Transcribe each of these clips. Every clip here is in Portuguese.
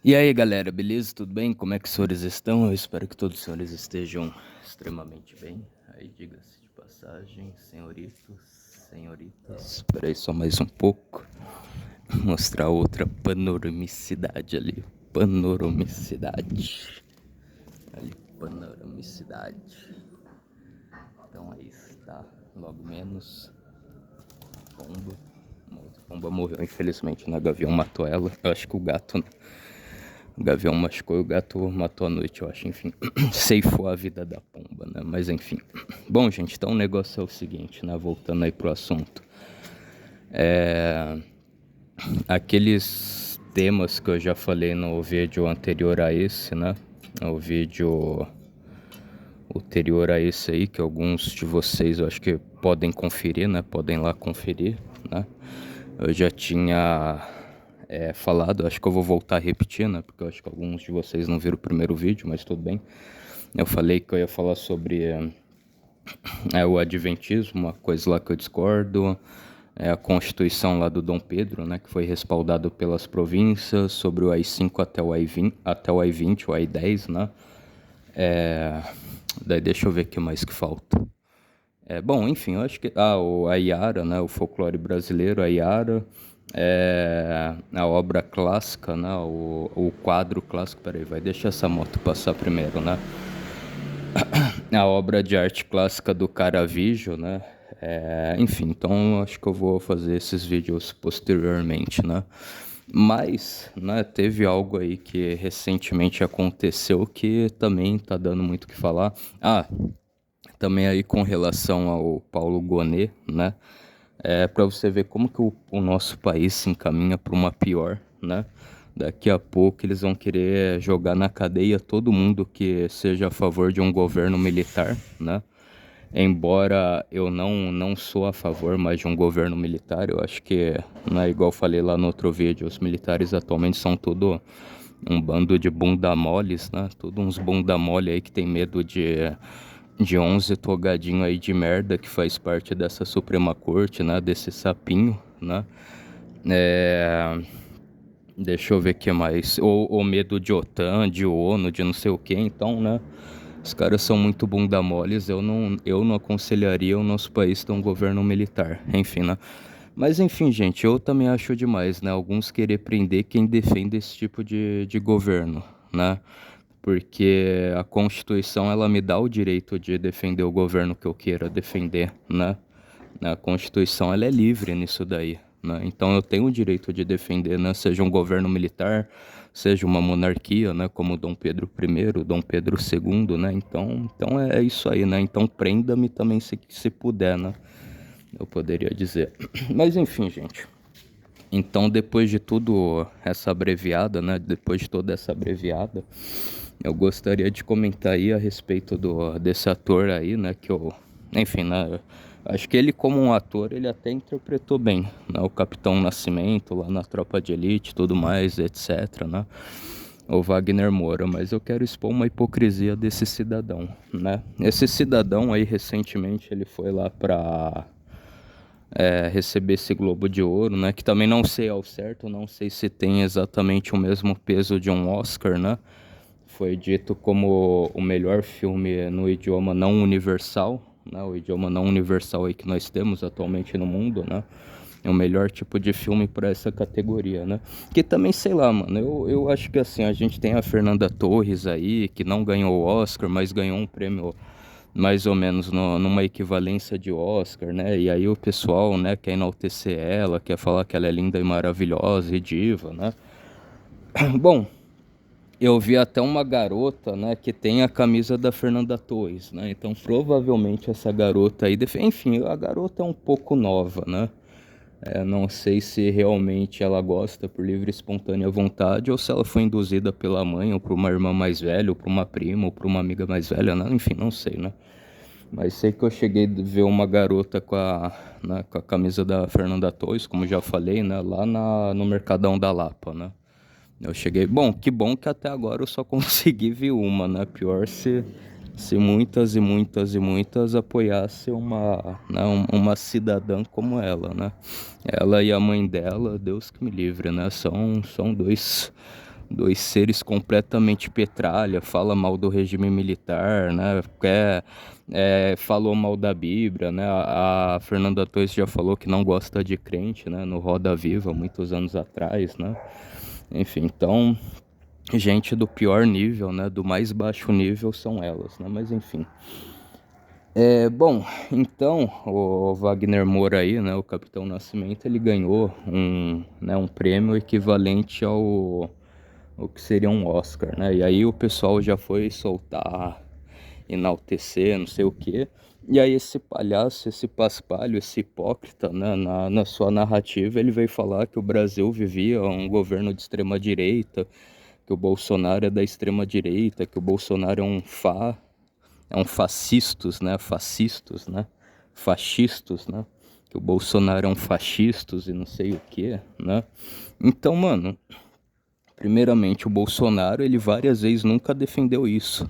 E aí galera, beleza? Tudo bem? Como é que os senhores estão? Eu espero que todos os senhores estejam extremamente bem. Aí diga-se de passagem, senhoritos, senhoritas. Espera aí só mais um pouco. Mostrar outra panoramicidade ali. Panoramicidade. Ali, panoramicidade. Então aí está, logo menos. Pomba. Uma outra pomba morreu, infelizmente, né? Gavião matou ela. Eu acho que o gato, né? O gavião machucou e o gato matou à noite, eu acho, enfim. Ceifou a vida da pomba, né? Mas enfim. Bom, gente, então o negócio é o seguinte, né? Voltando aí pro assunto. Aqueles temas que eu já falei no vídeo anterior a esse, né? O vídeo anterior a esse aí, que alguns de vocês eu acho que podem conferir, né? Podem lá conferir, né? Eu já tinha falado, acho que eu vou voltar a repetir, né? Porque eu acho que alguns de vocês não viram o primeiro vídeo, mas tudo bem. Eu falei que eu ia falar sobre o Adventismo, uma coisa lá que eu discordo, a Constituição lá do Dom Pedro, né? Que foi respaldado pelas províncias, sobre o AI-5 até o AI-20, o AI-10, né? Daí deixa eu ver o que mais que falta. Bom, enfim, eu acho que a Iara, né, o folclore brasileiro, a Iara, a obra clássica, né, o quadro clássico, peraí, vai deixar essa moto passar primeiro, né, a obra de arte clássica do Caravaggio, né, enfim, então acho que eu vou fazer esses vídeos posteriormente, né, mas, né, teve algo aí que recentemente aconteceu que também tá dando muito o que falar. Também aí com relação ao Paulo Gonet, né? Para você ver como que o nosso país se encaminha para uma pior, né? Daqui a pouco eles vão querer jogar na cadeia todo mundo que seja a favor de um governo militar, né? Embora eu não sou a favor mais de um governo militar, eu acho que, né, igual eu falei lá no outro vídeo, os militares atualmente são tudo um bando de bunda moles, né? Tudo uns bunda mole aí que tem medo de 11 togadinho aí de merda que faz parte dessa Suprema Corte, né? Desse sapinho, né? Deixa eu ver o que mais. Ou medo de OTAN, de ONU, de não sei o que. Então, né? Os caras são muito bunda moles. Eu não aconselharia o nosso país ter um governo militar. Enfim, né? Mas enfim, gente, eu também acho demais, né? Alguns querer prender quem defende esse tipo de governo, né? Porque a Constituição, ela me dá o direito de defender o governo que eu queira defender, né? A Constituição, ela é livre nisso daí, né? Então eu tenho o direito de defender, né? Seja um governo militar, seja uma monarquia, né? Como Dom Pedro I, Dom Pedro II, né? Então é isso aí, né? Então prenda-me também se puder, né? Eu poderia dizer. Mas enfim, gente. Então, depois de tudo essa abreviada, né? Depois de toda essa abreviada, eu gostaria de comentar aí a respeito desse ator aí, né? Enfim, né? Acho que ele, como um ator, ele até interpretou bem, né? O Capitão Nascimento lá na Tropa de Elite, tudo mais, etc, né? O Wagner Moura, mas eu quero expor uma hipocrisia desse cidadão, né? Esse cidadão aí, recentemente, ele foi lá pra receber esse Globo de Ouro, né? Que também não sei ao certo, não sei se tem exatamente o mesmo peso de um Oscar, né? Foi dito como o melhor filme no idioma não universal, né? O idioma não universal aí que nós temos atualmente no mundo, né? É o melhor tipo de filme para essa categoria, né? Que também, sei lá, mano, eu acho que assim, a gente tem a Fernanda Torres aí, que não ganhou o Oscar, mas ganhou um prêmio mais ou menos numa equivalência de Oscar, né? E aí o pessoal, né, quer enaltecer ela, quer falar que ela é linda e maravilhosa e diva, né? Bom, eu vi até uma garota, né, que tem a camisa da Fernanda Torres, né? Então provavelmente essa garota aí, enfim, a garota é um pouco nova, né? Não sei se realmente ela gosta por livre e espontânea vontade ou se ela foi induzida pela mãe ou por uma irmã mais velha ou por uma prima ou por uma amiga mais velha, né? Enfim, não sei, né? Mas sei que eu cheguei a ver uma garota com a camisa da Fernanda Torres, como já falei, né? Lá no Mercadão da Lapa, né? Eu cheguei... Bom, que bom que até agora eu só consegui ver uma, né? Pior se muitas e muitas e muitas apoiassem uma cidadã como ela, né? Ela e a mãe dela, Deus que me livre, né? São Dois seres completamente petralha, fala mal do regime militar, né? Falou mal da Bíblia, né? A Fernanda Torres já falou que não gosta de crente, né? No Roda Viva, muitos anos atrás, né? Enfim, então, gente do pior nível, né? Do mais baixo nível são elas, né? Mas enfim. Bom, então o Wagner Moura aí, né, o Capitão Nascimento, ele ganhou um prêmio equivalente ao que seria um Oscar, né? E aí o pessoal já foi soltar, enaltecer, não sei o quê. E aí esse palhaço, esse paspalho, esse hipócrita, né, na sua narrativa, ele veio falar que o Brasil vivia um governo de extrema direita, que o Bolsonaro é da extrema direita, que o Bolsonaro é um fascistas, né? Fascistas, né? Fascistas, né? Que o Bolsonaro é um fascistas e não sei o que, né? Então, mano, primeiramente o Bolsonaro, ele várias vezes nunca defendeu isso.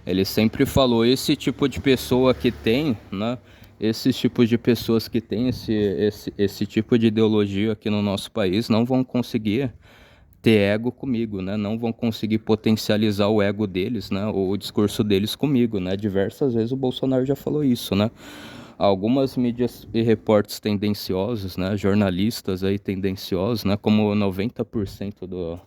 Ele sempre falou, esse tipo de pessoa que tem, né? Esses tipos de pessoas que têm esse tipo de ideologia aqui no nosso país não vão conseguir ter ego comigo, né? Não vão conseguir potencializar o ego deles, né? O discurso deles comigo, né? Diversas vezes o Bolsonaro já falou isso, né? Algumas mídias e repórteres tendenciosos, né? Jornalistas aí tendenciosos, né? Como 90%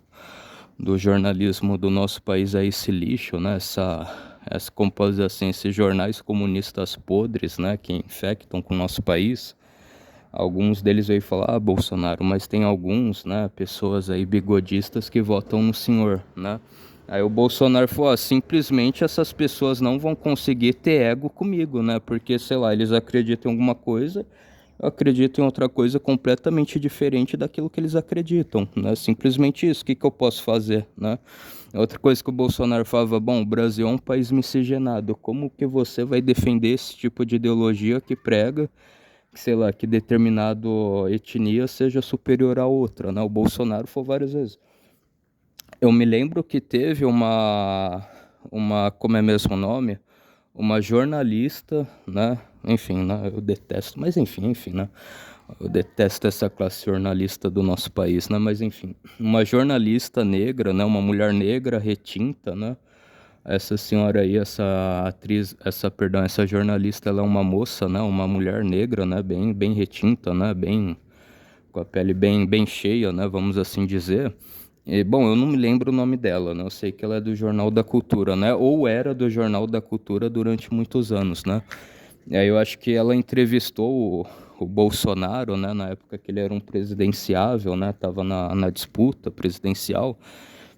do jornalismo do nosso país é esse lixo, né? Essa composição, assim, esses jornais comunistas podres, né? Que infectam com o nosso país. Alguns deles veio falar, Bolsonaro, mas tem alguns, né, pessoas aí bigodistas que votam no senhor, né? Aí o Bolsonaro falou, simplesmente essas pessoas não vão conseguir ter ego comigo, né? Porque, sei lá, eles acreditam em alguma coisa, eu acredito em outra coisa completamente diferente daquilo que eles acreditam, né? Simplesmente isso, o que eu posso fazer, né? Outra coisa que o Bolsonaro falava, bom, o Brasil é um país miscigenado, como que você vai defender esse tipo de ideologia que prega sei lá, que determinado etnia seja superior à outra, né? O Bolsonaro foi várias vezes. Eu me lembro que teve como é mesmo o nome? Uma jornalista, né? Enfim, né? Eu detesto, mas enfim, né? Eu detesto essa classe jornalista do nosso país, né? Mas enfim, uma jornalista negra, né? Uma mulher negra retinta, né? Essa senhora aí, essa atriz, essa jornalista, ela é uma moça, né? Uma mulher negra, né? Bem retinta, né? Bem, com a pele bem cheia, né? Vamos assim dizer. E, bom, eu não me lembro o nome dela, né? Eu sei que ela é do Jornal da Cultura, né? Ou era do Jornal da Cultura durante muitos anos, né? E aí eu acho que ela entrevistou o Bolsonaro, né? Na época que ele era um presidenciável, né? Tava na disputa presidencial.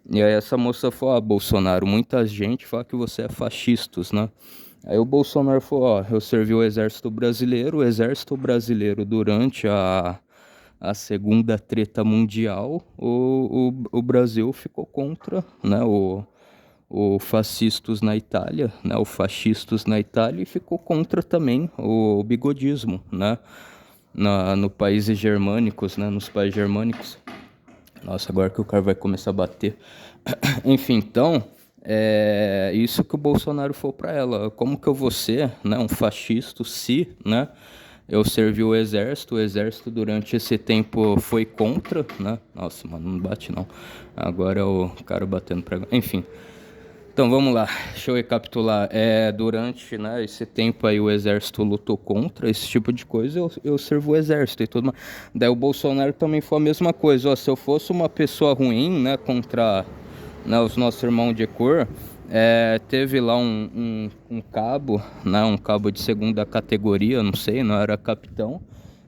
E aí essa moça falou, Bolsonaro, muita gente fala que você é fascistas, né? Aí o Bolsonaro falou, eu servi o exército brasileiro durante a segunda treta mundial, o Brasil ficou contra, né, o fascistas na Itália, né, o fascistas na Itália e ficou contra também o bigodismo, né, no países germânicos, né, nos países germânicos. Nossa, agora que o cara vai começar a bater. Enfim, então, isso que o Bolsonaro falou para ela. Como que eu vou ser, né, um fascista se, né, eu servi o exército durante esse tempo foi contra, né? Nossa, mano, não bate não. Agora é o cara batendo pra... Enfim, então vamos lá, deixa eu recapitular. Durante, né, esse tempo aí o exército lutou contra esse tipo de coisa, eu servo o exército e tudo mais. Daí o Bolsonaro também foi a mesma coisa. Se eu fosse uma pessoa ruim, né, contra, né, os nossos irmãos de cor, teve lá um cabo, né, um cabo de segunda categoria, não sei, não era capitão.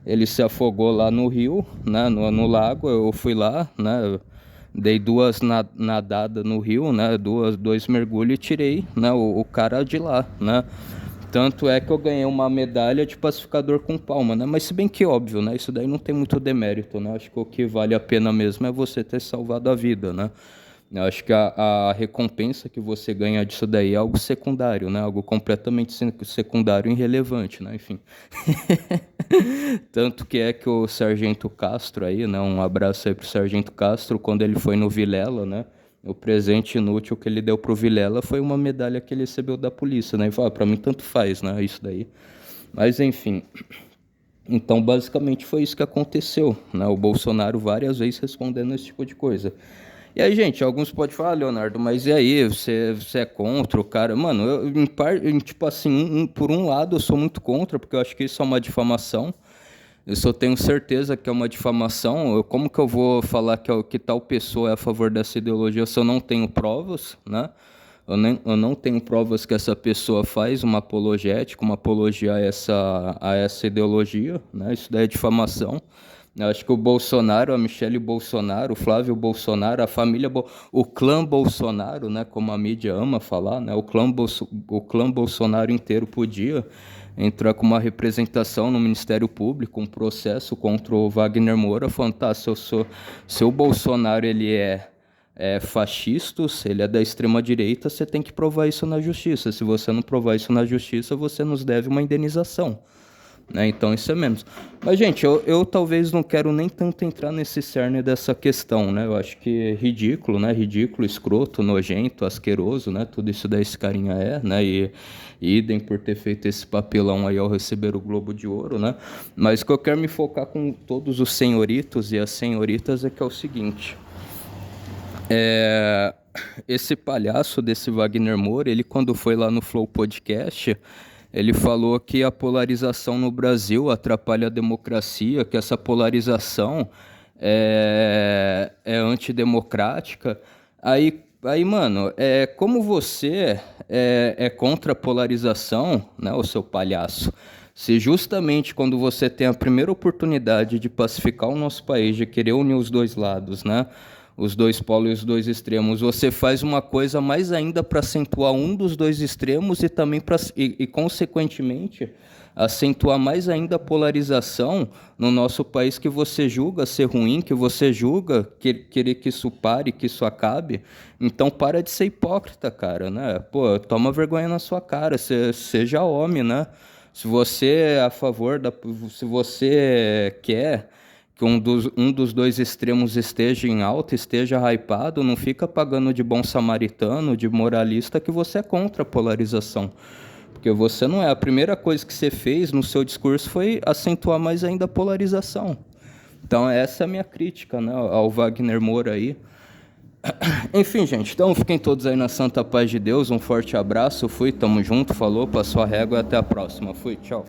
Ele se afogou lá no rio, né, no lago, eu fui lá, né, dei duas nadadas no rio, né, dois mergulhos e tirei, né, o cara de lá, né. Tanto é que eu ganhei uma medalha de pacificador com palma, né? Mas se bem que óbvio, né? Isso daí não tem muito demérito, né? Acho que o que vale a pena mesmo é você ter salvado a vida, né? Eu acho que a recompensa que você ganha disso daí é algo secundário, né? Algo completamente secundário e irrelevante, né? Enfim. Tanto que é que o Sargento Castro aí, né? Um abraço aí pro Sargento Castro, quando ele foi no Vilela, né? O presente inútil que ele deu pro Vilela foi uma medalha que ele recebeu da polícia, né? E falou, pra mim tanto faz, né? Isso daí. Mas enfim. Então, basicamente foi isso que aconteceu, né? O Bolsonaro várias vezes respondendo esse tipo de coisa. E aí, gente, alguns podem falar, Leonardo, mas e aí, você é contra o cara? Mano, tipo assim, por um lado eu sou muito contra, porque eu acho que isso é uma difamação. Eu só tenho certeza que é uma difamação. Como que eu vou falar que tal pessoa é a favor dessa ideologia se eu não tenho provas, né? Eu não tenho provas que essa pessoa faz uma apologética, uma apologia a essa ideologia, né? Isso daí é difamação. Eu acho que o Bolsonaro, a Michele Bolsonaro, o Flávio Bolsonaro, a família, o clã Bolsonaro, né, como a mídia ama falar, né, o clã Bolsonaro inteiro podia entrar com uma representação no Ministério Público, um processo contra o Wagner Moura, falando, tá, se o Bolsonaro ele é fascista, se ele é da extrema direita, você tem que provar isso na justiça. Se você não provar isso na justiça, você nos deve uma indenização. Né? Então isso é menos. Mas, gente, eu talvez não quero nem tanto entrar nesse cerne dessa questão, né? Eu acho que é ridículo, né? Ridículo, escroto, nojento, asqueroso, né? Tudo isso daí esse carinha é, né? E idem por ter feito esse papelão aí ao receber o Globo de Ouro, né? Mas o que eu quero me focar com todos os senhoritos e as senhoritas é que é o seguinte. Esse palhaço desse Wagner Moura, ele quando foi lá no Flow Podcast, ele falou que a polarização no Brasil atrapalha a democracia, que essa polarização é antidemocrática. Mano, como você é contra a polarização, né, o seu palhaço, se justamente quando você tem a primeira oportunidade de pacificar o nosso país, de querer unir os dois lados, né, os dois polos e os dois extremos, você faz uma coisa mais ainda para acentuar um dos dois extremos e também consequentemente, acentuar mais ainda a polarização no nosso país que você julga ser ruim, que você julga querer que isso pare, que isso acabe. Então para de ser hipócrita, cara, né? Pô, toma vergonha na sua cara, seja homem, né? Se você é a favor se você quer que um dos dois extremos esteja em alta, esteja hypado, não fica pagando de bom samaritano, de moralista, que você é contra a polarização. Porque você não é. A primeira coisa que você fez no seu discurso foi acentuar mais ainda a polarização. Então essa é a minha crítica, né, ao Wagner Moura aí. Enfim, gente, então fiquem todos aí na santa paz de Deus, um forte abraço, fui, tamo junto, falou, passou a régua e até a próxima. Fui, tchau.